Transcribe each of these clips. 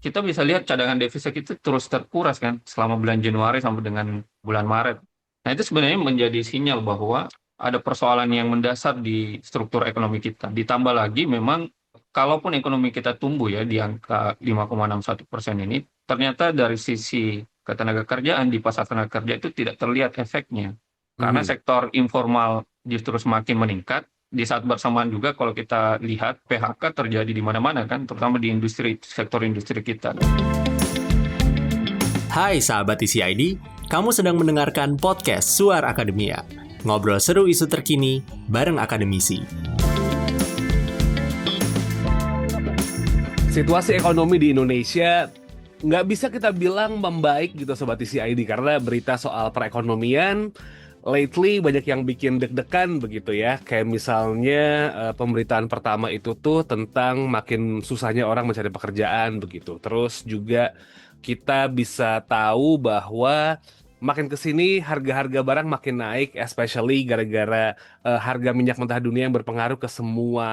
kita bisa lihat cadangan devisa kita terus terkuras kan selama bulan Januari sampai dengan bulan Maret. Nah, itu sebenarnya menjadi sinyal bahwa ada persoalan yang mendasar di struktur ekonomi kita. Ditambah lagi memang kalaupun ekonomi kita tumbuh ya di angka 5,61% ini, ternyata dari sisi ketenaga kerjaan di pasar tenaga kerja itu tidak terlihat efeknya. Karena Mhm. sektor informal justru semakin meningkat. Di saat bersamaan juga kalau kita lihat PHK terjadi di mana-mana kan, terutama di industri, sektor industri kita. Hai sahabat TCID, kamu sedang mendengarkan podcast Suar Akademia. Ngobrol seru isu terkini bareng akademisi. Situasi ekonomi di Indonesia nggak bisa kita bilang membaik gitu Sobat TCID karena berita soal perekonomian lately banyak yang bikin deg-degan begitu ya. Kayak misalnya pemberitaan pertama itu tuh tentang makin susahnya orang mencari pekerjaan begitu. Terus juga kita bisa tahu bahwa makin ke sini harga-harga barang makin naik, especially gara-gara harga minyak mentah dunia yang berpengaruh ke semua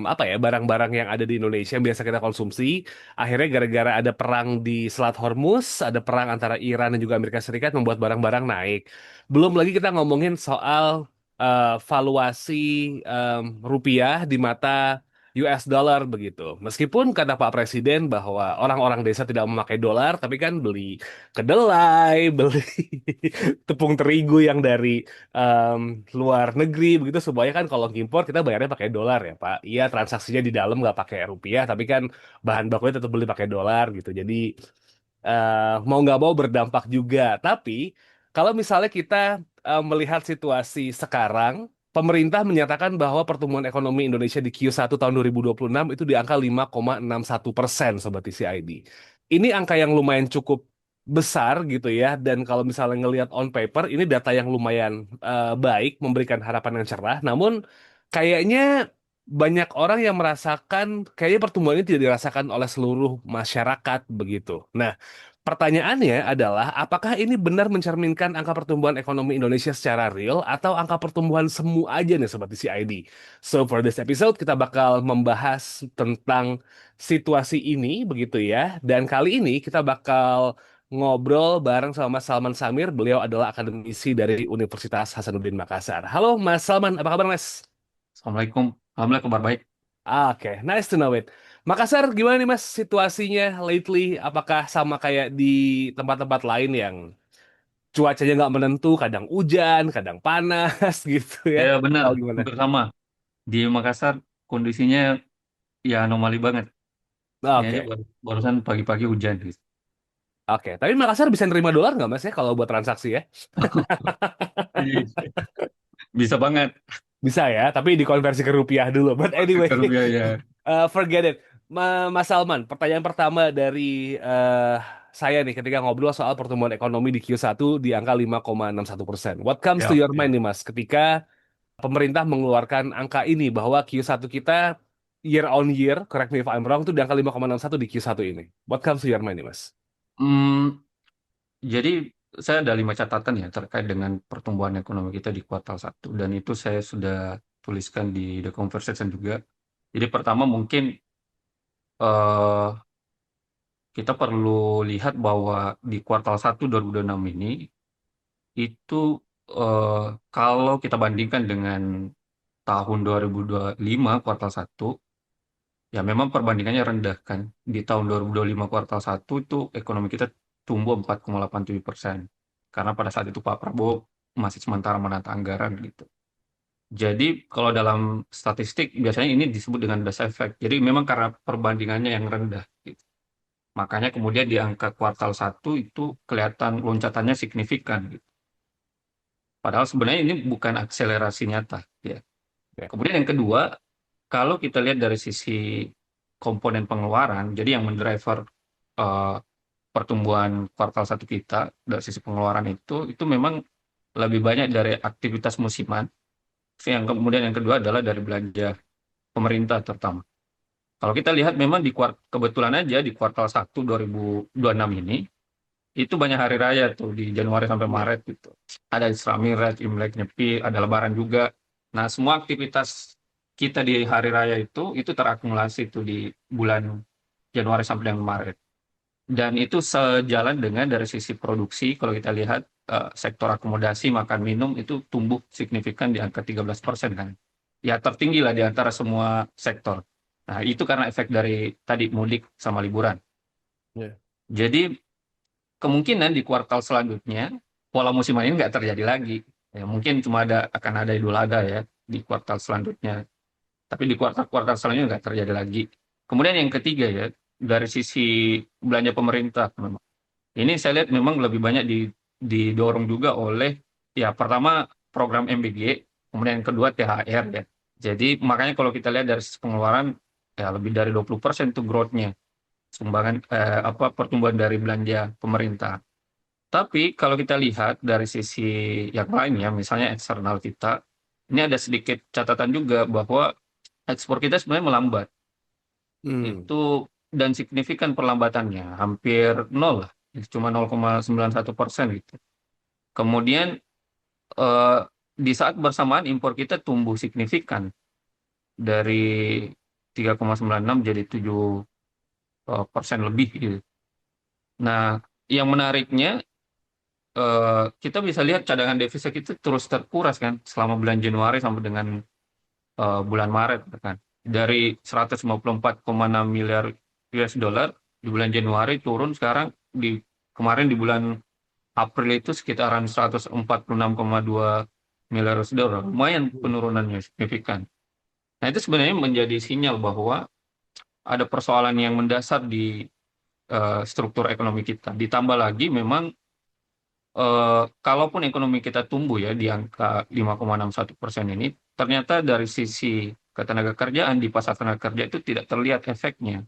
apa ya barang-barang yang ada di Indonesia yang biasa kita konsumsi. Akhirnya gara-gara ada perang di Selat Hormuz, ada perang antara Iran dan juga Amerika Serikat membuat barang-barang naik. Belum lagi kita ngomongin soal valuasi rupiah di mata US dollar begitu. Meskipun kata Pak Presiden bahwa orang-orang desa tidak memakai dolar, tapi kan beli kedelai, beli tepung terigu yang dari luar negeri begitu supaya kan kalau impor kita bayarnya pakai dolar ya Pak. Iya transaksinya di dalam nggak pakai rupiah, tapi kan bahan bakunya tetap beli pakai dolar gitu. Jadi mau nggak mau berdampak juga. Tapi kalau misalnya kita melihat situasi sekarang, pemerintah menyatakan bahwa pertumbuhan ekonomi Indonesia di Q1 tahun 2026 itu di angka 5,61%, Sobat TCID. Ini angka yang lumayan cukup besar gitu ya, dan kalau misalnya ngelihat on paper, ini data yang lumayan baik, memberikan harapan yang cerah. Namun kayaknya banyak orang yang merasakan, kayaknya pertumbuhan ini tidak dirasakan oleh seluruh masyarakat begitu. Nah, pertanyaannya adalah, apakah ini benar mencerminkan angka pertumbuhan ekonomi Indonesia secara real atau angka pertumbuhan semu aja nih Sobat CID? So, for this episode kita bakal membahas tentang situasi ini begitu ya. Dan kali ini kita bakal ngobrol bareng sama Mas Salman Samir. Beliau adalah akademisi dari Universitas Hasanuddin Makassar. Halo Mas Salman, apa kabar Mas? Assalamualaikum. Alhamdulillah kabar baik. Oke, nice to know it. Makassar, gimana nih Mas situasinya lately? Apakah sama kayak di tempat-tempat lain yang cuacanya nggak menentu, kadang hujan, kadang panas gitu ya? Ya benar, Atau gimana? hampir sama. Di Makassar kondisinya ya anomali banget. Ini aja Oke, barusan pagi-pagi hujan gitu. oke. Tapi Makassar bisa nerima dolar nggak Mas ya kalau buat transaksi ya? Bisa banget. Bisa ya, tapi dikonversi ke rupiah dulu. But Masuk anyway, ke rupiah ya. forget it. Mas Salman, pertanyaan pertama dari saya nih ketika ngobrol soal pertumbuhan ekonomi di Q1 di angka 5,61%. What comes to Ya, your mind ya. nih Mas ketika pemerintah mengeluarkan angka ini bahwa Q1 kita year on year, correct me if I'm wrong, itu di angka 5,61 di Q1 ini. What comes to your mind nih Mas? Hmm, jadi saya ada 5 catatan ya terkait dengan pertumbuhan ekonomi kita di kuartal 1 dan itu saya sudah tuliskan di The Conversation juga. Jadi pertama mungkin eh, kita perlu lihat bahwa di kuartal 1 2026 ini itu eh, kalau kita bandingkan dengan tahun 2025 kuartal 1 ya memang perbandingannya rendah kan. Di tahun 2025 kuartal 1 itu ekonomi kita tumbuh 4,87%. Karena pada saat itu Pak Prabowo masih sementara menata anggaran gitu. Jadi kalau dalam statistik biasanya ini disebut dengan base effect. Jadi memang karena perbandingannya yang rendah gitu. Makanya kemudian di angka kuartal 1 itu kelihatan loncatannya signifikan gitu. Padahal sebenarnya ini bukan akselerasi nyata ya. Ya. Kemudian yang kedua, kalau kita lihat dari sisi komponen pengeluaran, jadi yang mendriver eh, pertumbuhan kuartal 1 kita dari sisi pengeluaran itu memang lebih banyak dari aktivitas musiman. Yang kemudian yang kedua adalah dari belanja pemerintah terutama. Kalau kita lihat memang kebetulan aja di kuartal 1 2026 ini itu banyak hari raya tuh di Januari sampai Hmm. Maret gitu. Ada Isra Miraj, Imlek, Nyepi, ada Lebaran juga. Nah, semua aktivitas kita di hari raya itu terakumulasi tuh di bulan Januari sampai dengan Maret. Dan itu sejalan dengan dari sisi produksi, kalau kita lihat sektor akomodasi, makan minum itu tumbuh signifikan di angka 13% kan. Ya tertinggi lah di antara semua sektor. Nah itu karena efek dari tadi mudik sama liburan. Ya. Jadi kemungkinan di kuartal selanjutnya pola musiman ini nggak terjadi lagi. Ya, mungkin cuma akan ada Idul Adha ya di kuartal selanjutnya. Tapi di kuartal-kuartal selanjutnya nggak terjadi lagi. Kemudian yang ketiga ya, dari sisi belanja pemerintah memang. Ini saya lihat memang lebih banyak didorong juga oleh, ya pertama program MBG, kemudian yang kedua THR ya. Jadi makanya kalau kita lihat dari sisi pengeluaran, ya lebih dari 20% itu growth-nya, sumbangan pertumbuhan dari belanja pemerintah. Tapi kalau kita lihat dari sisi yang lain ya, misalnya eksternal kita, ini ada sedikit catatan juga bahwa ekspor kita sebenarnya melambat. Hmm. Itu dan signifikan perlambatannya, hampir nol lah, cuma 0,91% gitu. Kemudian eh, di saat bersamaan impor kita tumbuh signifikan dari 3,96 jadi 7% lebih gitu. Nah, yang menariknya kita bisa lihat cadangan devisa kita terus terkuras kan selama bulan Januari sampai dengan bulan Maret kan. Dari 154,6 miliar US dollar di bulan Januari turun sekarang kemarin di bulan April itu sekitaran 146,2 miliar US dollar. Lumayan penurunannya signifikan. Nah, itu sebenarnya menjadi sinyal bahwa ada persoalan yang mendasar di struktur ekonomi kita. Ditambah lagi memang kalaupun ekonomi kita tumbuh ya di angka 5,61% ini, ternyata dari sisi ketenaga kerjaan di pasar tenaga kerja itu tidak terlihat efeknya.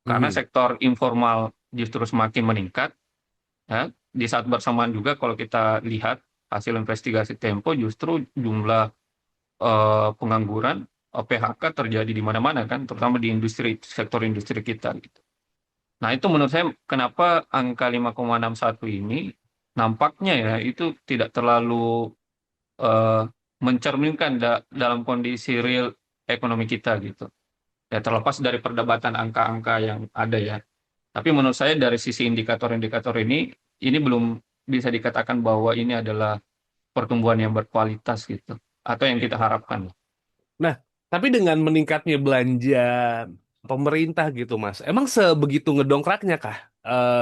Karena Mhm. sektor informal justru semakin meningkat. Ya. Di saat bersamaan juga kalau kita lihat hasil investigasi Tempo justru jumlah pengangguran PHK terjadi di mana-mana kan, terutama di sektor industri kita gitu. Nah, itu menurut saya kenapa angka 5,61 ini nampaknya ya itu tidak terlalu eh, mencerminkan dalam kondisi real ekonomi kita gitu. Ya terlepas dari perdebatan angka-angka yang ada ya. Tapi menurut saya dari sisi indikator-indikator ini belum bisa dikatakan bahwa ini adalah pertumbuhan yang berkualitas gitu atau yang kita harapkan. Nah, tapi dengan meningkatnya belanja pemerintah gitu, Mas, emang sebegitu ngedongkraknya kah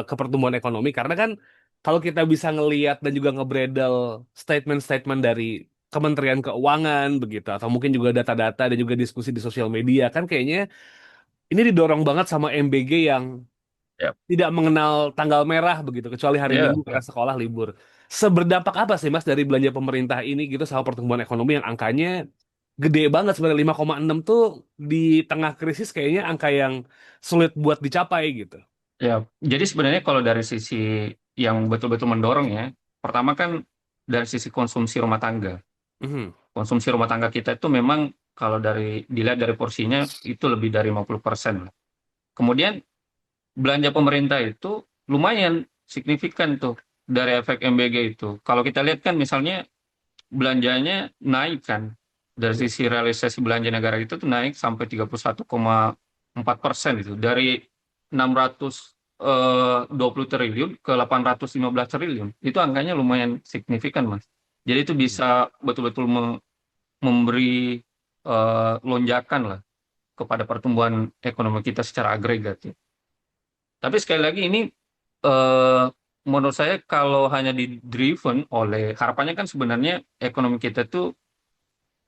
ke pertumbuhan ekonomi? Karena kan kalau kita bisa ngelihat dan juga ngebredel statement-statement dari Kementerian Keuangan begitu, atau mungkin juga data-data dan juga diskusi di sosial media, kan kayaknya ini didorong banget sama MBG yang Ya, tidak mengenal tanggal merah begitu, kecuali hari ya, Minggu karena ya. sekolah libur. Seberdampak apa sih Mas dari belanja pemerintah ini gitu sama pertumbuhan ekonomi yang angkanya gede banget sebenarnya 5,6 tuh di tengah krisis kayaknya angka yang sulit buat dicapai gitu. Ya, jadi sebenarnya kalau dari sisi yang betul-betul mendorong ya, pertama kan dari sisi konsumsi rumah tangga. Mhm. Konsumsi rumah tangga kita itu memang kalau dilihat dari porsinya itu lebih dari 50% lah. Kemudian belanja pemerintah itu lumayan signifikan tuh dari efek MBG itu. Kalau kita lihat kan misalnya belanjanya naik kan dari Iya. sisi realisasi belanja negara itu tuh naik sampai 31,4% itu dari 620 triliun ke 815 triliun. Itu angkanya lumayan signifikan, Mas. Jadi itu bisa betul-betul memberi lonjakan lah kepada pertumbuhan ekonomi kita secara agregat ya. Tapi sekali lagi ini eh, menurut saya kalau hanya di driven oleh harapannya kan sebenarnya ekonomi kita tuh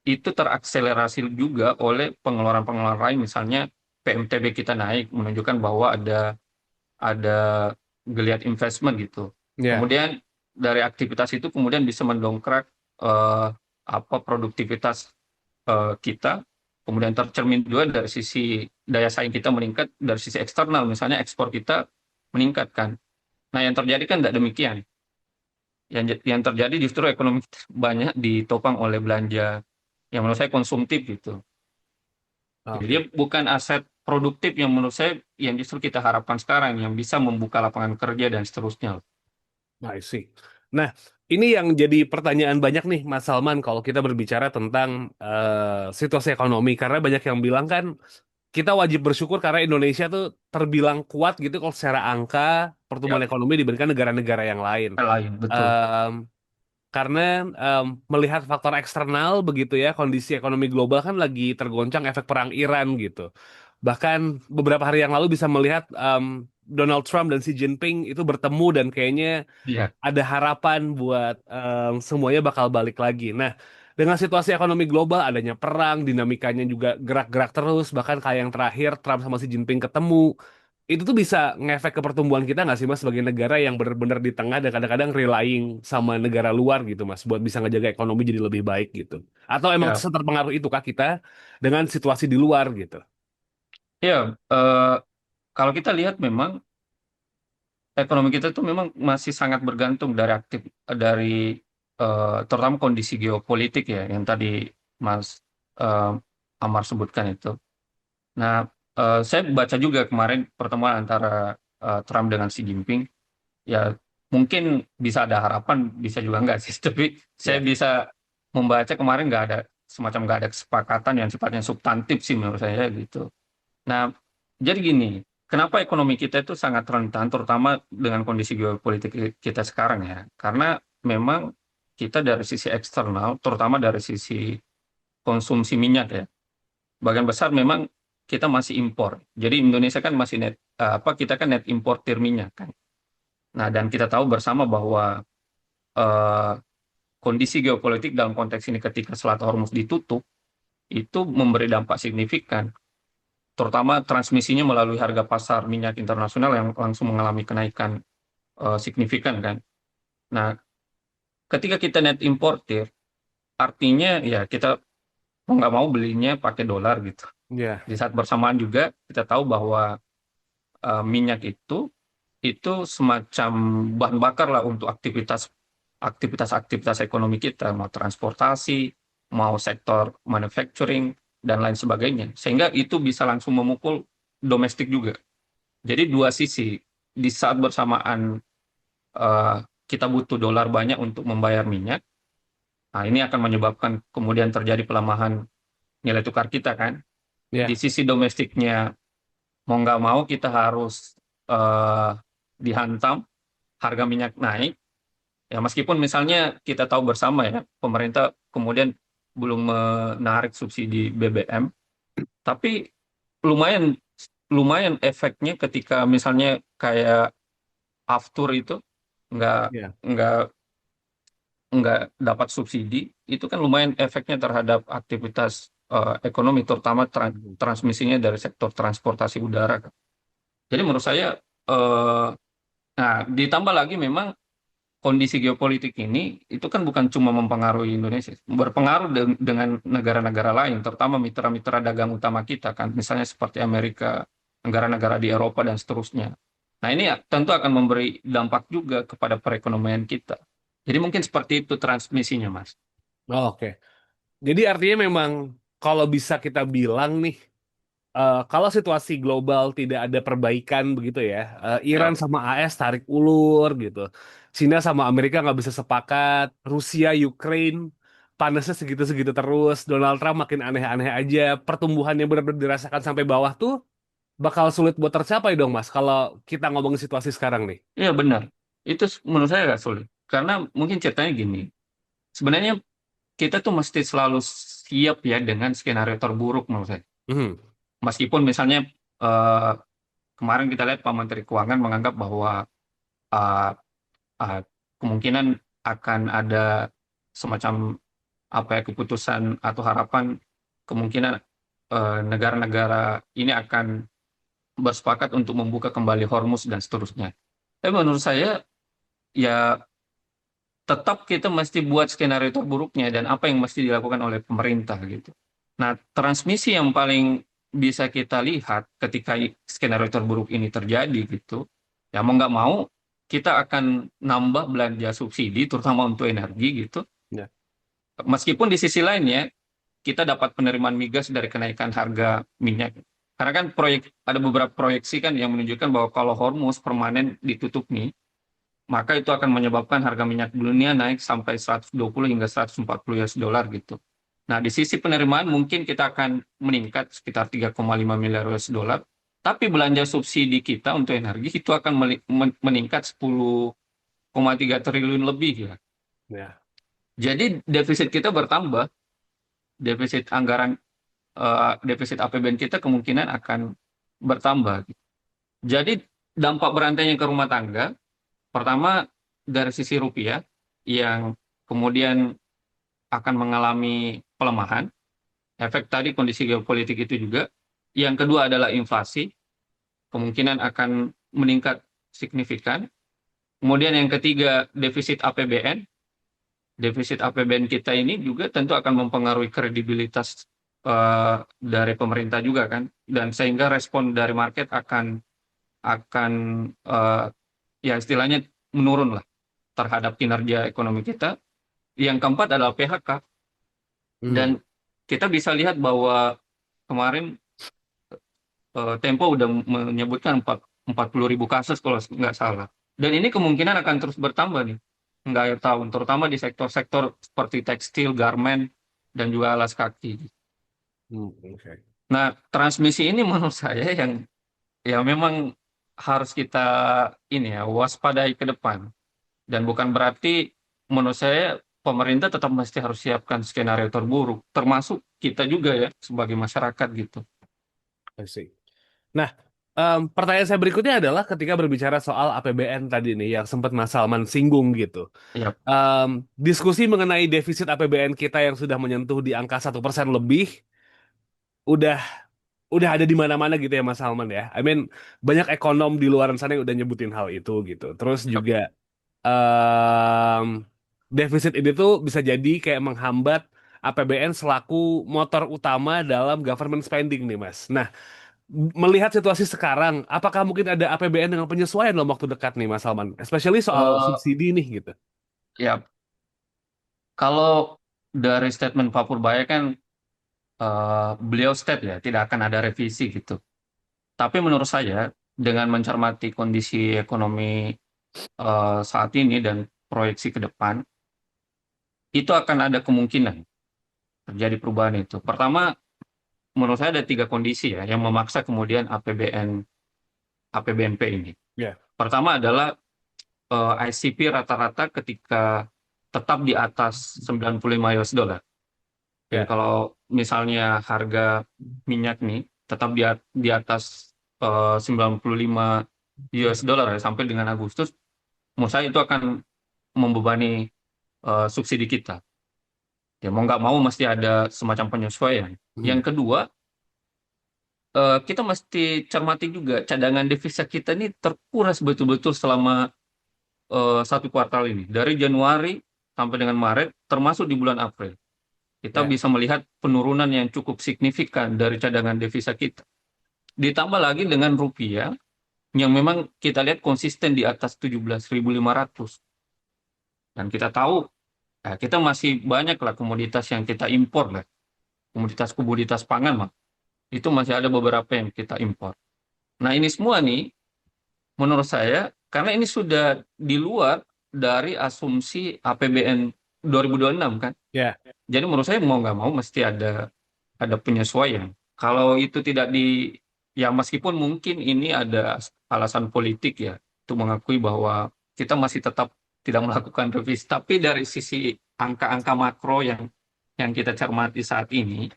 itu terakselerasi juga oleh pengeluaran-pengeluaran lain, misalnya PMTB kita naik menunjukkan bahwa ada geliat investment gitu. Ya. Kemudian dari aktivitas itu kemudian bisa mendongkrak eh, produktivitas kita, kemudian tercermin juga dari sisi daya saing kita meningkat, dari sisi eksternal misalnya ekspor kita meningkatkan. Nah, yang terjadi kan tidak demikian. Yang terjadi justru ekonomi kita banyak ditopang oleh belanja yang menurut saya konsumtif gitu. Jadi dia Oke. bukan aset produktif yang menurut saya yang justru kita harapkan sekarang yang bisa membuka lapangan kerja dan seterusnya. I see. Nah, ini yang jadi pertanyaan banyak nih, Mas Salman, kalau kita berbicara tentang situasi ekonomi, karena banyak yang bilang kan kita wajib bersyukur karena Indonesia tuh terbilang kuat gitu kalau secara angka Ya, pertumbuhan ekonomi dibandingkan negara-negara yang lain. lain betul. Em, karena melihat faktor eksternal begitu ya, kondisi ekonomi global kan lagi tergoncang efek perang Iran gitu. Bahkan beberapa hari yang lalu bisa melihat Donald Trump dan Xi Jinping itu bertemu dan kayaknya Iya, ada harapan buat semuanya bakal balik lagi. Nah, dengan situasi ekonomi global, adanya perang, dinamikanya juga gerak-gerak terus, bahkan kayak yang terakhir Trump sama Xi Jinping ketemu, itu tuh bisa ngefek ke pertumbuhan kita nggak sih Mas sebagai negara yang benar-benar di tengah dan kadang-kadang relying sama negara luar gitu Mas buat bisa ngejaga ekonomi jadi lebih baik gitu. Atau emang ya, seterpengaruh itu kah kita dengan situasi di luar gitu? ya. Kalau kita lihat memang ekonomi kita tuh memang masih sangat bergantung dari terutama kondisi geopolitik ya yang tadi Mas eh, Amar sebutkan itu. Nah, saya baca juga kemarin pertemuan antara Trump dengan Xi Jinping. Ya, mungkin bisa ada harapan, bisa juga enggak sih. Tapi saya Ya, bisa membaca kemarin nggak ada kesepakatan yang sifatnya substantif sih menurut saya gitu. Nah, jadi gini, kenapa ekonomi kita itu sangat rentan, terutama dengan kondisi geopolitik kita sekarang ya? Karena memang kita dari sisi eksternal, terutama dari sisi konsumsi minyak ya, bagian besar memang kita masih impor. Jadi Indonesia kan masih kita kan net importir minyak kan. Nah, dan kita tahu bersama bahwa eh, kondisi geopolitik dalam konteks ini ketika Selat Hormuz ditutup, itu memberi dampak signifikan terutama transmisinya melalui harga pasar minyak internasional yang langsung mengalami kenaikan signifikan kan. Nah, ketika kita net importer, artinya ya kita mau nggak mau belinya pakai dolar gitu. ya, Di saat bersamaan juga kita tahu bahwa minyak itu semacam bahan bakar lah untuk aktivitas ekonomi kita, mau transportasi, mau sektor manufacturing dan lain sebagainya. Sehingga itu bisa langsung memukul domestik juga. Jadi dua sisi, di saat bersamaan eh, kita butuh dolar banyak untuk membayar minyak, nah ini akan menyebabkan kemudian terjadi pelemahan nilai tukar kita kan. Di ya, sisi domestiknya, mau nggak mau kita harus eh, dihantam, harga minyak naik. Ya meskipun misalnya kita tahu bersama ya, pemerintah kemudian belum menarik subsidi BBM, tapi lumayan lumayan efeknya ketika misalnya kayak Aftur itu nggak ya. nggak nggak dapat subsidi, itu kan lumayan efeknya terhadap aktivitas ekonomi, terutama transmisinya dari sektor transportasi udara, kan. Jadi menurut saya, eh, nah ditambah lagi memang kondisi geopolitik ini itu kan bukan cuma mempengaruhi Indonesia, berpengaruh dengan negara-negara lain, terutama mitra-mitra dagang utama kita kan, misalnya seperti Amerika, negara-negara di Eropa dan seterusnya. Nah, ini ya tentu akan memberi dampak juga kepada perekonomian kita. Jadi mungkin seperti itu transmisinya, Mas. Oh, oke. Jadi artinya memang kalau bisa kita bilang nih, kalau situasi global tidak ada perbaikan begitu ya, Iran Ya, sama AS tarik ulur gitu, Cina sama Amerika nggak bisa sepakat, Rusia, Ukraine panasnya segitu-segitu terus, Donald Trump makin aneh-aneh aja, pertumbuhan yang benar-benar dirasakan sampai bawah tuh bakal sulit buat tercapai dong Mas, kalau kita ngomongin situasi sekarang nih. iya benar. Itu menurut saya agak sulit. Karena mungkin ceritanya gini, sebenarnya kita tuh mesti selalu siap ya dengan skenario terburuk menurut saya. Mhm. Meskipun misalnya eh, kemarin kita lihat Pak Menteri Keuangan menganggap bahwa uh, uh, kemungkinan akan ada semacam apa ya keputusan atau harapan kemungkinan negara-negara ini akan bersepakat untuk membuka kembali Hormuz dan seterusnya. Tapi menurut saya ya tetap kita mesti buat skenario terburuknya dan apa yang mesti dilakukan oleh pemerintah gitu. Nah, transmisi yang paling bisa kita lihat ketika skenario terburuk ini terjadi gitu, ya mau nggak mau kita akan nambah belanja subsidi terutama untuk energi gitu. Ya. Meskipun di sisi lainnya kita dapat penerimaan migas dari kenaikan harga minyak. Karena kan ada beberapa proyeksi kan yang menunjukkan bahwa kalau Hormuz permanen ditutup nih, maka itu akan menyebabkan harga minyak dunia naik sampai 120 hingga 140 US dollar gitu. Nah, di sisi penerimaan mungkin kita akan meningkat sekitar 3,5 miliar US dollar, tapi belanja subsidi kita untuk energi itu akan meningkat 10,3 triliun lebih ya. Ya. Jadi defisit kita bertambah, defisit anggaran, defisit APBN kita kemungkinan akan bertambah. Jadi dampak berantainya ke rumah tangga, pertama dari sisi rupiah yang kemudian akan mengalami pelemahan, efek tadi kondisi geopolitik itu juga. Yang kedua adalah inflasi, kemungkinan akan meningkat signifikan. Kemudian yang ketiga defisit APBN. Defisit APBN kita ini juga tentu akan mempengaruhi kredibilitas dari pemerintah juga kan, dan sehingga respon dari market akan eh, ya istilahnya menurun lah terhadap kinerja ekonomi kita. Yang keempat adalah PHK, Hmm. dan kita bisa lihat bahwa kemarin Tempo udah menyebutkan 40.000 kasus kalau nggak salah. Dan ini kemungkinan akan terus bertambah nih, nggak akhir tahun, terutama di sektor-sektor seperti tekstil, garmen, dan juga alas kaki. Oke. Nah, transmisi ini menurut saya yang ya memang harus kita ini ya waspadai ke depan. Dan bukan berarti menurut saya pemerintah tetap mesti harus siapkan skenario terburuk, termasuk kita juga ya sebagai masyarakat gitu. I see. Nah, pertanyaan saya berikutnya adalah ketika berbicara soal APBN tadi nih yang sempat Mas Salman singgung gitu. Ya, Diskusi mengenai defisit APBN kita yang sudah menyentuh di angka 1% lebih udah udah ada di mana-mana gitu ya Mas Salman ya. I mean banyak ekonom di luar sana yang udah nyebutin hal itu gitu. Terus ya. juga em, defisit ini tuh bisa jadi kayak menghambat APBN selaku motor utama dalam government spending nih Mas. Nah, melihat situasi sekarang, apakah mungkin ada APBN dengan penyesuaian dalam waktu dekat nih Mas Salman? Especially soal Eh, subsidi nih gitu. ya, kalau dari statement Pak Purbaya kan beliau state ya tidak akan ada revisi gitu. Tapi menurut saya dengan mencermati kondisi ekonomi saat ini dan proyeksi ke depan, itu akan ada kemungkinan terjadi perubahan itu. Pertama, menurut saya ada tiga kondisi ya yang memaksa kemudian APBNP ini. Ya, Pertama adalah ICP rata-rata ketika tetap di atas 95 US dollar. Jadi ya. kalau misalnya harga minyak nih tetap di atas 95 US dollar ya, sampai dengan Agustus, menurut saya itu akan membebani subsidi kita. Ya mau nggak mau mesti ada semacam penyesuaian. Hmm. Yang kedua, kita mesti cermati juga cadangan devisa kita ini terkuras betul-betul selama satu kuartal ini. Dari Januari sampai dengan Maret, termasuk di bulan April. Kita Ya. bisa melihat penurunan yang cukup signifikan dari cadangan devisa kita. Ditambah lagi dengan rupiah yang memang kita lihat konsisten di atas 17.500. Dan kita tahu kita masih banyak lah komoditas yang kita impor lah. Komoditas-komoditas pangan mah. Itu masih ada beberapa yang kita impor. Nah ini semua nih menurut saya karena ini sudah di luar dari asumsi APBN 2026 kan. Ya. Jadi menurut saya mau nggak mau mesti ada penyesuaian. Kalau itu tidak ya meskipun mungkin ini ada alasan politik ya, untuk mengakui bahwa kita masih tetap tidak melakukan revisi. Tapi dari sisi angka-angka makro yang kita cermati saat ini,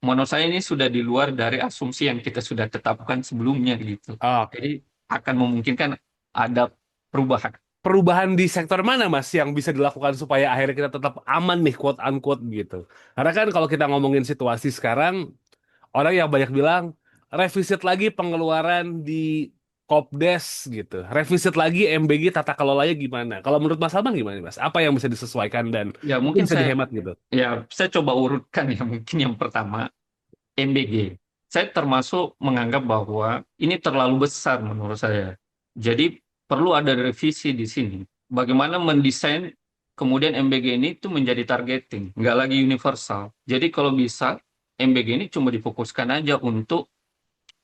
menurut saya ini sudah di luar dari asumsi yang kita sudah tetapkan sebelumnya gitu. Oke. Jadi akan memungkinkan ada perubahan. Perubahan di sektor mana Mas yang bisa dilakukan supaya akhirnya kita tetap aman nih quote unquote gitu. Karena kan kalau kita ngomongin situasi sekarang, orang yang banyak bilang revisit lagi pengeluaran di Kopdes gitu. Revisit lagi MBG tata kelolanya gimana? Kalau menurut Mas Salman gimana Mas? Apa yang bisa disesuaikan dan Ya mungkin mungkin bisa dihemat gitu? saya coba urutkan ya mungkin yang pertama MBG. Saya termasuk menganggap bahwa ini terlalu besar menurut saya. Jadi perlu ada revisi di sini. Bagaimana mendesain kemudian MBG ini itu menjadi targeting, nggak lagi universal. Jadi kalau bisa MBG ini cuma difokuskan aja untuk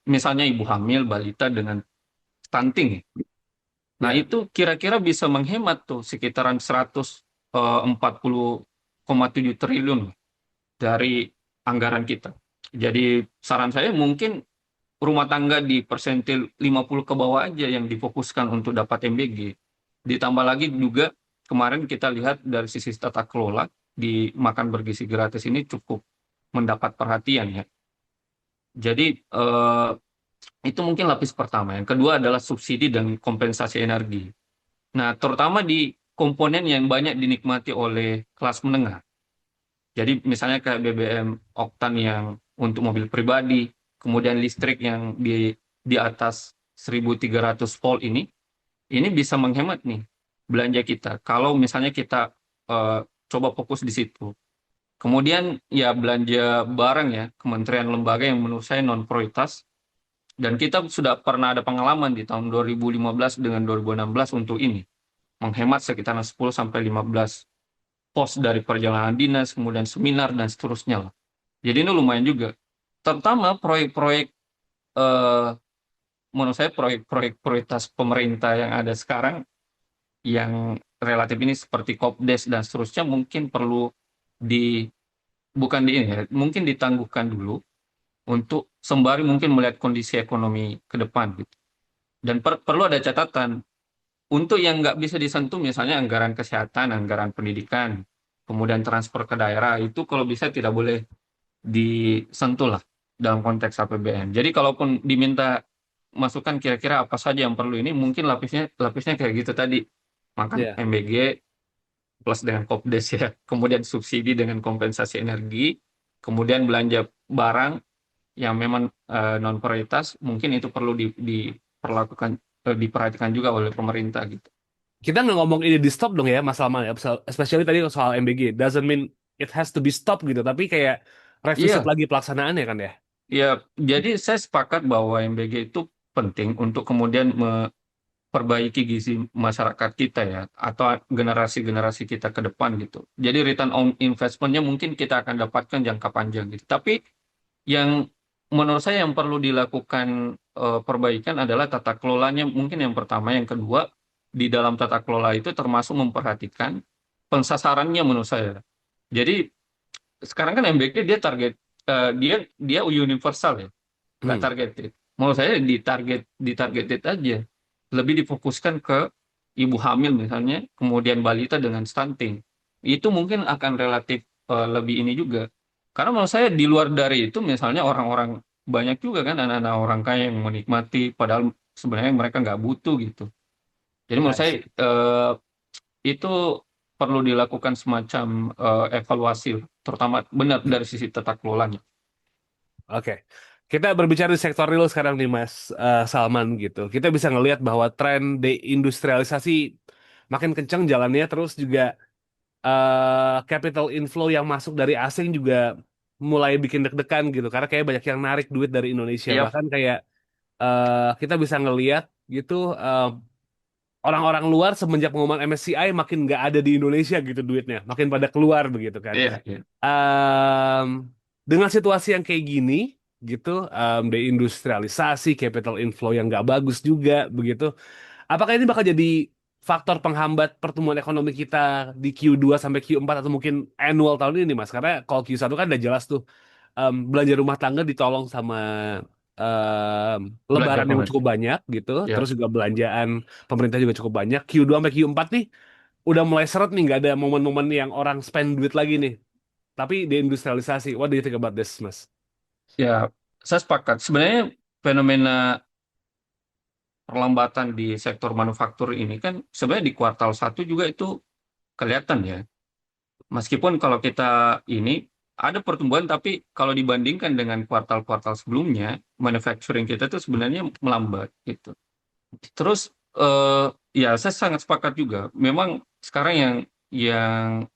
misalnya ibu hamil, balita dengan stunting. Nah Ya. itu kira-kira bisa menghemat tuh sekitaran 140,7 triliun dari anggaran kita. Jadi saran saya mungkin rumah tangga di persentil 50 ke bawah aja yang difokuskan untuk dapat MBG. Ditambah lagi juga kemarin kita lihat dari sisi tata kelola di makan bergizi gratis ini cukup mendapat perhatian ya. Jadi itu mungkin lapis pertama. Yang kedua adalah subsidi dan kompensasi energi. Nah, terutama di komponen yang banyak dinikmati oleh kelas menengah. Jadi misalnya kayak BBM oktan yang untuk mobil pribadi, kemudian listrik yang di atas 1.300 volt ini bisa menghemat nih belanja kita. Kalau misalnya kita eh, coba fokus di situ. Kemudian ya belanja barang ya, kementerian lembaga yang menurut saya non prioritas. Dan kita sudah pernah ada pengalaman di tahun 2015 dengan 2016 untuk ini. Menghemat sekitar 10 sampai 15 pos dari perjalanan dinas, kemudian seminar, dan seterusnya lah. Jadi ini lumayan juga. Terutama proyek-proyek, eh, menurut saya proyek-proyek prioritas pemerintah yang ada sekarang, yang relatif ini seperti Kopdes dan seterusnya, mungkin perlu di, bukan di ini ya, mungkin ditangguhkan dulu, untuk sembari mungkin melihat kondisi ekonomi ke depan gitu. Dan perlu ada catatan, untuk yang nggak bisa disentuh misalnya anggaran kesehatan, anggaran pendidikan, kemudian transfer ke daerah, itu kalau bisa tidak boleh disentuh lah dalam konteks APBN. Jadi kalaupun diminta masukan kira-kira apa saja yang perlu ini, mungkin lapisnya lapisnya kayak gitu tadi. Makan Ya. MBG plus dengan Kopdes ya, kemudian subsidi dengan kompensasi energi, kemudian belanja barang yang memang non prioritas, mungkin itu perlu diperlakukan diperhatikan juga oleh pemerintah gitu. Kita nggak ngomong ini di stop dong ya, Mas Salman ya. Especially tadi soal MBG. Doesn't mean it has to be stop gitu, tapi kayak revisit Iya, lagi pelaksanaannya kan ya. ya, jadi saya sepakat bahwa MBG itu penting untuk kemudian memperbaiki gizi masyarakat kita ya, atau generasi-generasi kita ke depan gitu. Jadi return on investment-nya mungkin kita akan dapatkan jangka panjang gitu. Tapi yang menurut saya yang perlu dilakukan perbaikan adalah tata kelolanya mungkin yang pertama, yang kedua di dalam tata kelola itu termasuk memperhatikan pensasarannya menurut saya. Jadi sekarang kan MBK dia target, dia dia universal ya, nggak Hmm, targeted. Menurut saya ditargeted aja, lebih difokuskan ke ibu hamil misalnya, kemudian balita dengan stunting. Itu mungkin akan relatif lebih ini juga. Karena menurut saya di luar dari itu misalnya orang-orang, banyak juga kan anak-anak orang kaya yang menikmati padahal sebenarnya mereka nggak butuh gitu. Jadi menurut I saya see. itu perlu dilakukan semacam evaluasi, terutama benar dari sisi tata kelolanya. Oke. Kita berbicara di sektor real sekarang nih Mas Salman gitu. Kita bisa ngelihat bahwa tren deindustrialisasi makin kencang jalannya, terus juga capital inflow yang masuk dari asing juga mulai bikin deg-degan gitu. Karena kayak banyak yang narik duit dari Indonesia. Iya, Bahkan kayak kita bisa ngelihat gitu, orang-orang luar semenjak pengumuman MSCI makin nggak ada di Indonesia gitu duitnya, makin pada keluar begitu kan. iya, iya. Em, dengan situasi yang kayak gini gitu, deindustrialisasi, capital inflow yang nggak bagus juga begitu, apakah ini bakal jadi faktor penghambat pertumbuhan ekonomi kita di Q2 sampai Q4 atau mungkin annual tahun ini Mas? Karena kalau Q1 kan udah jelas tuh, belanja rumah tangga ditolong sama em, Belanja lebaran yang pemerintah. cukup banyak gitu, Ya. terus juga belanjaan pemerintah juga cukup banyak. Q2 sampai Q4 nih udah mulai seret nih, nggak ada momen-momen yang orang spend duit lagi nih. Tapi deindustrialisasi, what do you think about this, Mas? Ya, saya sepakat. Sebenarnya fenomena perlambatan di sektor manufaktur ini kan sebenarnya di kuartal satu juga itu kelihatan ya. Meskipun kalau kita ini ada pertumbuhan, tapi kalau dibandingkan dengan kuartal-kuartal sebelumnya, manufacturing kita itu sebenarnya melambat gitu. Terus ya saya sangat sepakat juga. Memang sekarang yang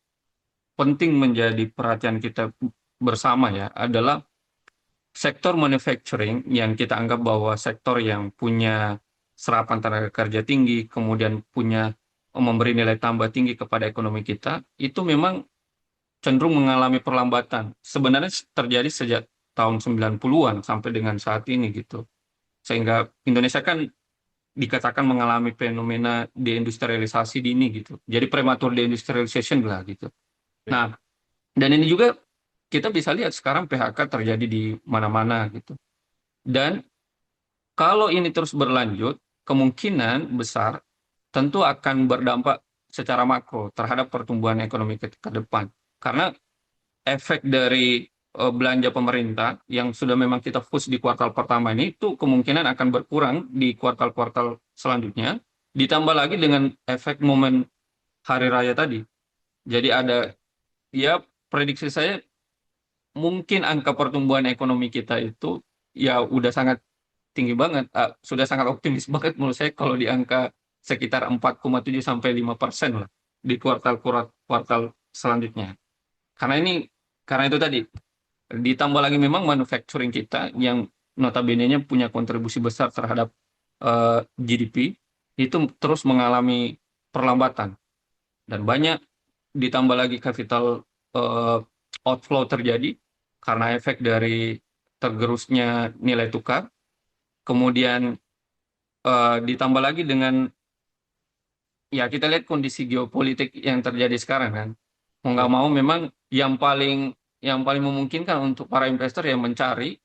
penting menjadi perhatian kita bersama ya adalah sektor manufacturing yang kita anggap bahwa sektor yang punya serapan tenaga kerja tinggi, kemudian punya memberi nilai tambah tinggi kepada ekonomi kita, itu memang cenderung mengalami perlambatan. Sebenarnya terjadi sejak tahun 90-an sampai dengan saat ini gitu. Sehingga Indonesia kan dikatakan mengalami fenomena deindustrialisasi dini gitu. Jadi prematur deindustrialization lah gitu. Ya. Nah, dan ini juga kita bisa lihat sekarang PHK terjadi di mana-mana gitu. Dan kalau ini terus berlanjut, kemungkinan besar tentu akan berdampak secara makro terhadap pertumbuhan ekonomi ke depan. Karena efek dari belanja pemerintah yang sudah memang kita push di kuartal pertama ini itu kemungkinan akan berkurang di kuartal-kuartal selanjutnya, ditambah lagi dengan efek momen hari raya tadi. Jadi ada, ya, prediksi saya mungkin angka pertumbuhan ekonomi kita itu ya udah sangat tinggi banget, sudah sangat optimis banget menurut saya kalau di angka sekitar 4,7 sampai 5% lah di kuartal-kuartal selanjutnya. Karena ini, karena itu tadi, ditambah lagi memang manufacturing kita yang notabene-nya punya kontribusi besar terhadap GDP itu terus mengalami perlambatan dan banyak, ditambah lagi capital eh, outflow terjadi karena efek dari tergerusnya nilai tukar. Kemudian ditambah lagi dengan, ya, kita lihat kondisi geopolitik yang terjadi sekarang kan. Mau nggak Ya. mau memang yang paling memungkinkan untuk para investor yang mencari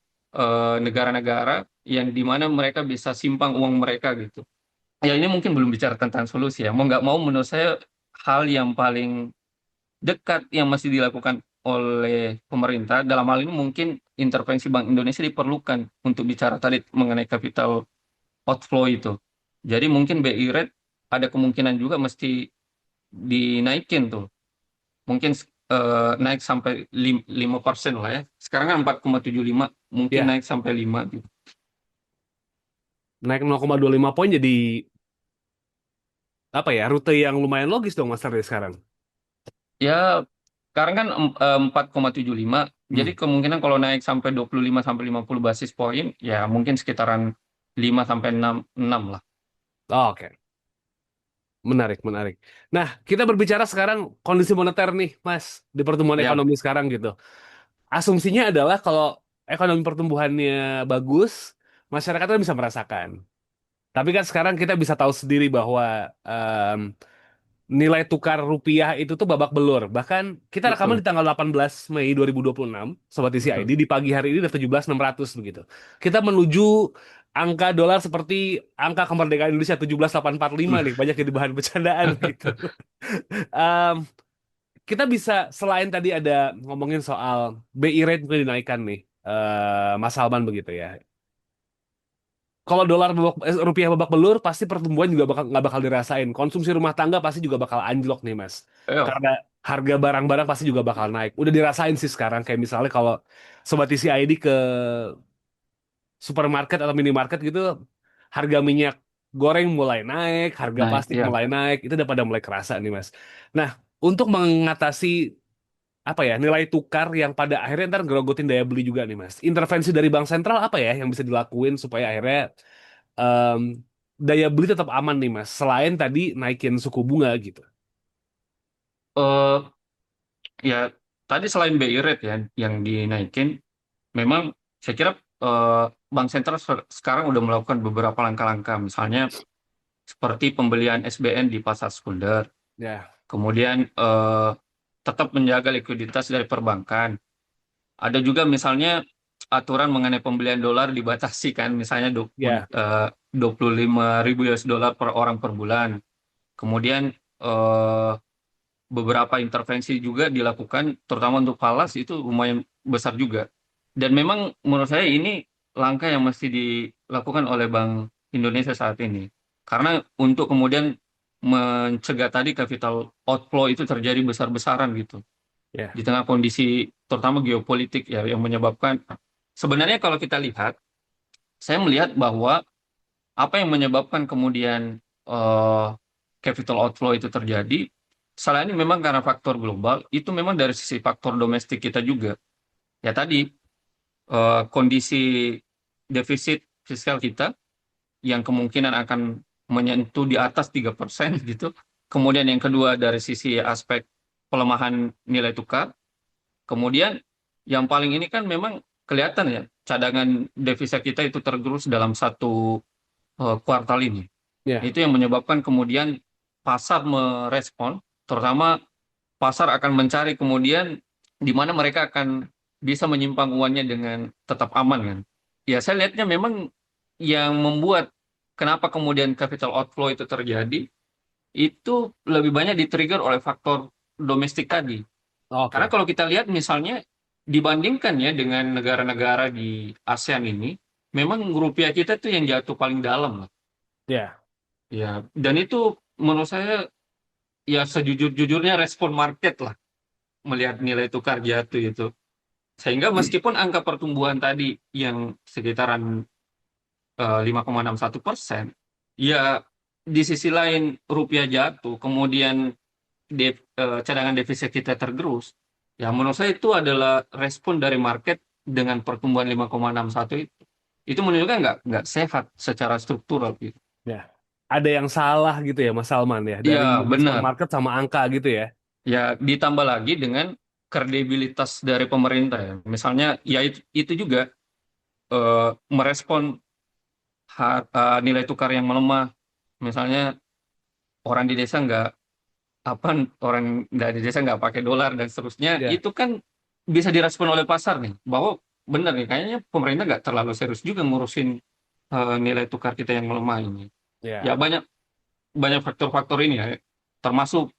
negara-negara yang di mana mereka bisa simpang uang mereka gitu. Ya ini mungkin belum bicara tentang solusi ya. Mau nggak mau menurut saya hal yang paling dekat yang masih dilakukan oleh pemerintah dalam hal ini mungkin intervensi Bank Indonesia diperlukan untuk bicara tadi mengenai capital outflow itu. Jadi mungkin BI rate ada kemungkinan juga mesti dinaikin tuh. Mungkin naik sampai 5% lah ya. Sekarang kan 4,75, mungkin Ya, naik sampai 5 gitu. naik 0,25 poin jadi apa ya? Rute yang lumayan logis dong Mas Ardi sekarang. Ya, sekarang kan 4,75. Hmm. Jadi kemungkinan kalau naik sampai 25 sampai 50 basis poin, ya mungkin sekitaran 5 sampai 6 lah. Oh, oke. Menarik, menarik. Nah, kita berbicara sekarang kondisi moneter nih, Mas, di pertumbuhan Ya, ekonomi sekarang gitu. Asumsinya adalah kalau ekonomi pertumbuhannya bagus, masyarakat kan bisa merasakan. Tapi kan sekarang kita bisa tahu sendiri bahwa nilai tukar rupiah itu tuh babak belur. Bahkan kita rekaman betul. di tanggal 18 Mei 2026, Sobat Isi ID, Betul. di pagi hari ini udah 17.600 begitu. Kita menuju angka dolar seperti angka kemerdekaan Indonesia 17.845 nih, banyak jadi bahan bercandaan gitu. Em, kita bisa selain tadi ada ngomongin soal BI rate mungkin dinaikkan nih, Mas Salman begitu ya. Kalau rupiah babak belur, pasti pertumbuhan juga nggak bakal dirasain. Konsumsi rumah tangga pasti juga bakal anjlok nih, Mas. Ayo. Karena harga barang-barang pasti juga bakal naik. Udah dirasain sih sekarang. Kayak misalnya kalau Sobat TC ID ke supermarket atau minimarket gitu, harga minyak goreng mulai naik, harga Naik, plastik ya. mulai naik. Itu udah pada mulai kerasa nih, Mas. Nah, untuk mengatasi apa ya nilai tukar yang pada akhirnya ntar ngerogotin daya beli juga nih, Mas. Intervensi dari bank sentral apa ya yang bisa dilakuin supaya akhirnya em, daya beli tetap aman nih Mas. Selain tadi naikin suku bunga gitu. Eh, ya, tadi selain BI rate ya yang dinaikin, memang saya kira eh, Bank Sentral sekarang udah melakukan beberapa langkah-langkah, misalnya seperti pembelian SBN di pasar sekunder, Ya, kemudian tetap menjaga likuiditas dari perbankan. Ada juga misalnya aturan mengenai pembelian dolar dibatasi kan, misalnya ya, 25 ribu US dollar per orang per bulan. Kemudian eh, beberapa intervensi juga dilakukan, terutama untuk falas itu lumayan besar juga. Dan memang menurut saya ini langkah yang mesti dilakukan oleh Bank Indonesia saat ini. Karena untuk kemudian mencegah tadi capital outflow itu terjadi besar-besaran gitu. ya, Di tengah kondisi terutama geopolitik ya yang menyebabkan, sebenarnya kalau kita lihat, saya melihat bahwa apa yang menyebabkan kemudian eh, capital outflow itu terjadi, selain memang karena faktor global, itu memang dari sisi faktor domestik kita juga. Ya tadi, kondisi defisit fiskal kita yang kemungkinan akan menyentuh di atas 3% gitu. Kemudian yang kedua dari sisi aspek pelemahan nilai tukar. Kemudian yang paling ini kan memang kelihatan ya, cadangan devisa kita itu tergerus dalam satu kuartal ini. ya, Itu yang menyebabkan kemudian pasar merespon, terutama pasar akan mencari kemudian di mana mereka akan bisa menyimpan uangnya dengan tetap aman kan. Ya saya lihatnya memang yang membuat kenapa kemudian capital outflow itu terjadi itu lebih banyak di-trigger oleh faktor domestik tadi. Karena Oke, kalau kita lihat misalnya dibandingkan ya dengan negara-negara di ASEAN ini, memang rupiah kita tuh yang jatuh paling dalam lah. ya. Ya, dan itu menurut saya ya sejujur-jujurnya respon market lah melihat nilai tukar jatuh itu. Sehingga meskipun angka pertumbuhan tadi yang sekitaran 5,61%, ya di sisi lain rupiah jatuh, kemudian cadangan devisa kita tergerus, ya menurut saya itu adalah respon dari market dengan pertumbuhan 5,61 itu. Itu menunjukkan nggak sehat secara struktural gitu. Ya. Ada yang salah gitu ya Mas Salman ya dari Ya respon benar. market sama angka gitu ya. Ya ditambah lagi dengan kredibilitas dari pemerintah ya. Misalnya ya itu juga eh, merespon nilai tukar yang melemah. Misalnya orang di desa nggak apa orang dari desa nggak pakai dolar dan seterusnya, Ya, itu kan bisa direspon oleh pasar nih bahwa benar nih kayaknya pemerintah nggak terlalu serius juga ngurusin nilai tukar kita yang melemah ini. Ya ya. banyak banyak faktor-faktor ini ya, termasuk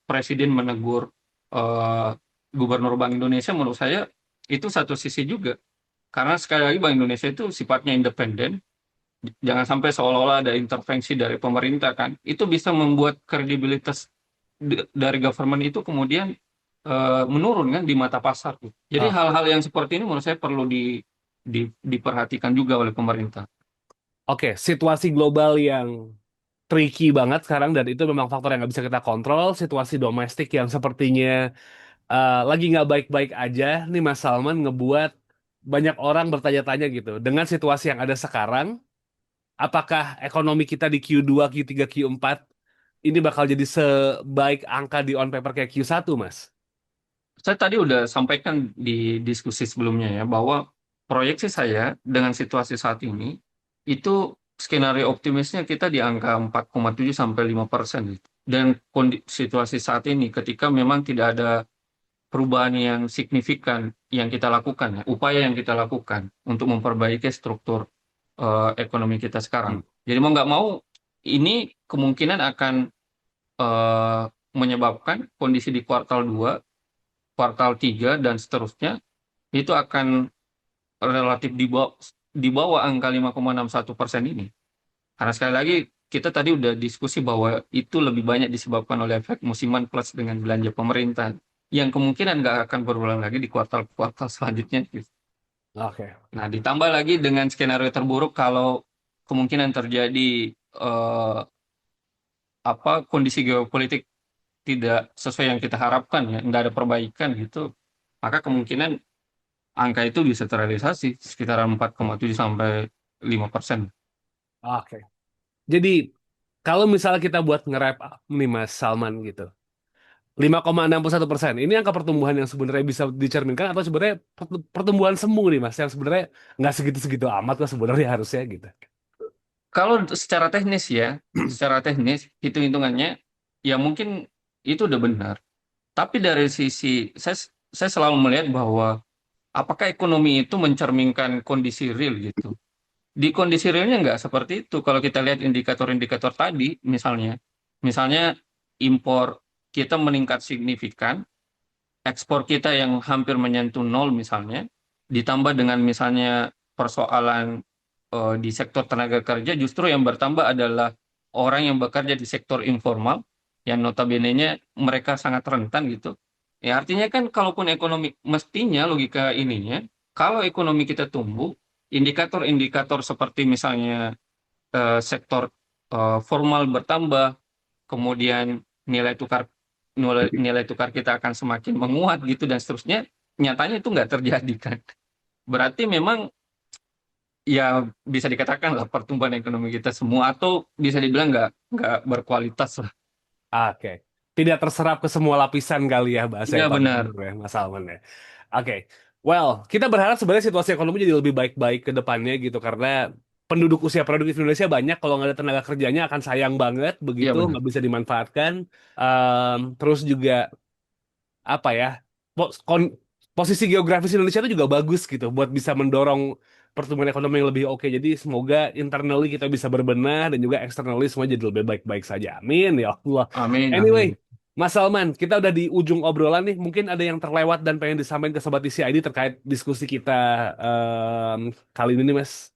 presiden menegur eh, gubernur Bank Indonesia, menurut saya itu satu sisi juga, karena sekali lagi Bank Indonesia itu sifatnya independen. Jangan sampai seolah-olah ada intervensi dari pemerintah kan. Itu bisa membuat kredibilitas dari government itu kemudian menurun kan di mata pasar. Jadi Ah, hal-hal yang seperti ini menurut saya perlu diperhatikan juga oleh pemerintah. oke, situasi global yang tricky banget sekarang dan itu memang faktor yang nggak bisa kita kontrol. Situasi domestik yang sepertinya lagi nggak baik-baik aja. Nih Mas Salman ngebuat banyak orang bertanya-tanya gitu. Dengan situasi yang ada sekarang, apakah ekonomi kita di Q2, Q3, Q4 ini bakal jadi sebaik angka di on paper kayak Q1, Mas? Saya tadi udah sampaikan di diskusi sebelumnya ya bahwa proyeksi saya dengan situasi saat ini itu skenario optimisnya kita di angka 4,7 sampai 5%. Gitu. Dan situasi saat ini ketika memang tidak ada perubahan yang signifikan yang kita lakukan, ya, upaya yang kita lakukan untuk memperbaiki struktur ekonomi kita sekarang. Hmm. Jadi mau nggak mau ini kemungkinan akan eh, menyebabkan kondisi di kuartal 2, kuartal 3 dan seterusnya itu akan relatif di bawah angka 5,61% ini. Karena sekali lagi kita tadi udah diskusi bahwa itu lebih banyak disebabkan oleh efek musiman plus dengan belanja pemerintah yang kemungkinan nggak akan berulang lagi di kuartal-kuartal selanjutnya. Oke. Nah, ditambah lagi dengan skenario terburuk kalau kemungkinan terjadi eh, kondisi geopolitik tidak sesuai yang kita harapkan ya, nggak ada perbaikan gitu, maka kemungkinan angka itu bisa terrealisasi sekitar 4,7 sampai 5%. Oke. Jadi kalau misalnya kita buat nge-wrap up nih Mas Salman gitu. 5,61%. Ini angka pertumbuhan yang sebenarnya bisa dicerminkan atau sebenarnya pertumbuhan semu nih Mas yang sebenarnya nggak segitu-segitu amat kok sebenarnya harusnya gitu. Kalau secara teknis ya, secara teknis hitung-hitungannya ya mungkin itu udah benar. Tapi dari sisi saya selalu melihat bahwa apakah ekonomi itu mencerminkan kondisi real gitu. Di kondisi realnya nggak seperti itu. Kalau kita lihat indikator-indikator tadi, misalnya impor kita meningkat signifikan, ekspor kita yang hampir menyentuh nol misalnya, ditambah dengan misalnya persoalan di sektor tenaga kerja, justru yang bertambah adalah orang yang bekerja di sektor informal, yang notabene-nya mereka sangat rentan gitu. Ya artinya kan kalaupun ekonomi, mestinya logika ininya, kalau ekonomi kita tumbuh, indikator-indikator seperti misalnya sektor formal bertambah, kemudian nilai tukar nilai tukar kita akan semakin menguat gitu dan seterusnya, nyatanya itu nggak terjadi kan. Berarti memang ya bisa dikatakan lah pertumbuhan ekonomi kita semua atau bisa dibilang nggak berkualitas lah. Oke. Tidak terserap ke semua lapisan kali ya bahasa Iya yang paling benar. benar ya Mas Salman ya. Oke. Well, kita berharap sebenarnya situasi ekonomi jadi lebih baik-baik ke depannya gitu karena penduduk usia produktif Indonesia banyak kalau nggak ada tenaga kerjanya akan sayang banget Iya begitu benar. nggak bisa dimanfaatkan. Terus juga apa ya? posisi geografis Indonesia itu juga bagus gitu buat bisa mendorong pertumbuhan ekonomi yang lebih oke. Jadi semoga internally kita bisa berbenah dan juga externally semua jadi lebih baik-baik saja. Amin ya Allah. Amin, amin. Anyway, Mas Salman, kita udah di ujung obrolan nih. Mungkin ada yang terlewat dan pengen disampaikan ke Sobat TCID terkait diskusi kita kali ini nih, Mas.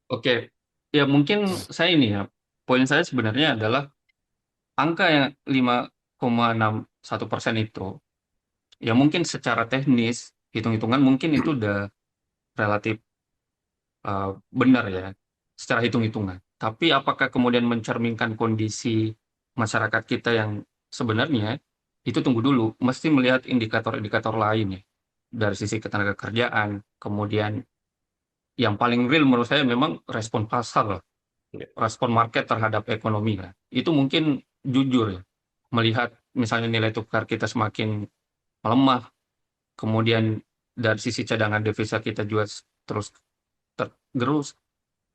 Oke, ya mungkin saya ini ya, poin saya sebenarnya adalah angka yang 5,61% itu, ya mungkin secara teknis, hitung-hitungan mungkin itu udah relatif benar ya, secara hitung-hitungan. Tapi apakah kemudian mencerminkan kondisi masyarakat kita yang sebenarnya, itu tunggu dulu, mesti melihat indikator-indikator lain ya, dari sisi ketenagakerjaan, kemudian yang paling real menurut saya memang respon pasar lah, respon market terhadap ekonomi lah. Itu mungkin jujur ya, melihat misalnya nilai tukar kita semakin melemah, kemudian dari sisi cadangan devisa kita juga terus tergerus.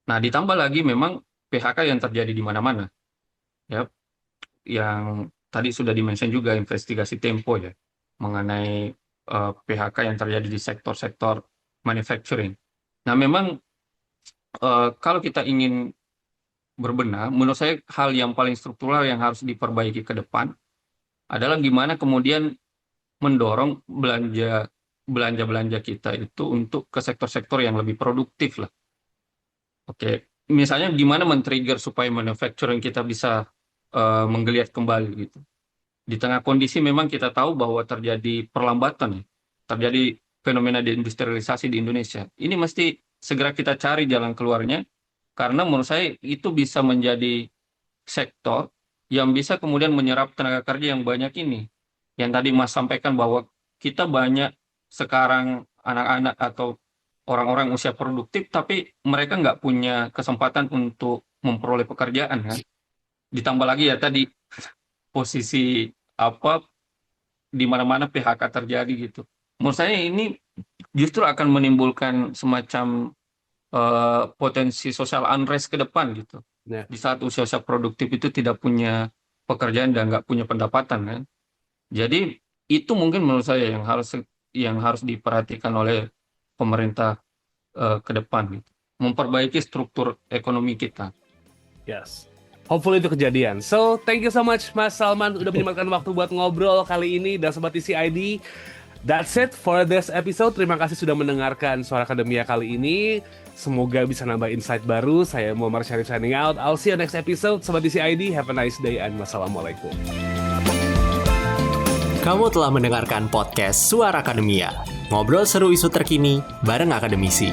Nah, ditambah lagi memang PHK yang terjadi di mana-mana, ya, yang tadi sudah dimention juga investigasi Tempo ya, mengenai PHK yang terjadi di sektor-sektor manufacturing. Nah, memang kalau kita ingin berbenah, menurut saya hal yang paling struktural yang harus diperbaiki ke depan adalah gimana kemudian mendorong belanja kita itu untuk ke sektor-sektor yang lebih produktif lah. Oke, misalnya gimana men-trigger supaya manufacturing kita bisa menggeliat kembali gitu. Di tengah kondisi memang kita tahu bahwa terjadi perlambatan, ya, terjadi fenomena deindustrialisasi di Indonesia. Ini mesti segera kita cari jalan keluarnya, karena menurut saya itu bisa menjadi sektor yang bisa kemudian menyerap tenaga kerja yang banyak ini. Yang tadi Mas sampaikan bahwa kita banyak sekarang anak-anak atau orang-orang usia produktif, tapi mereka nggak punya kesempatan untuk memperoleh pekerjaan kan. Ditambah lagi ya tadi posisi apa di mana-mana PHK terjadi gitu. Menurut saya ini justru akan menimbulkan semacam potensi social unrest ke depan gitu. Ya. Di saat usia-usia produktif itu tidak punya pekerjaan dan nggak punya pendapatan kan. Jadi itu mungkin menurut saya yang harus diperhatikan oleh pemerintah ke depan gitu. Memperbaiki struktur ekonomi kita. Yes. Hopefully itu kejadian. So, thank you so much Mas Salman udah menyempatkan waktu buat ngobrol kali ini dan Sobat TCID. That's it for this episode. Terima kasih sudah mendengarkan Suara Akademia kali ini. Semoga bisa nambah insight baru. Saya Muhammad Syarif signing out. I'll see you next episode. Sobat TCID, have a nice day and wassalamualaikum. Kamu telah mendengarkan podcast Suara Akademia. Ngobrol seru isu terkini bareng akademisi.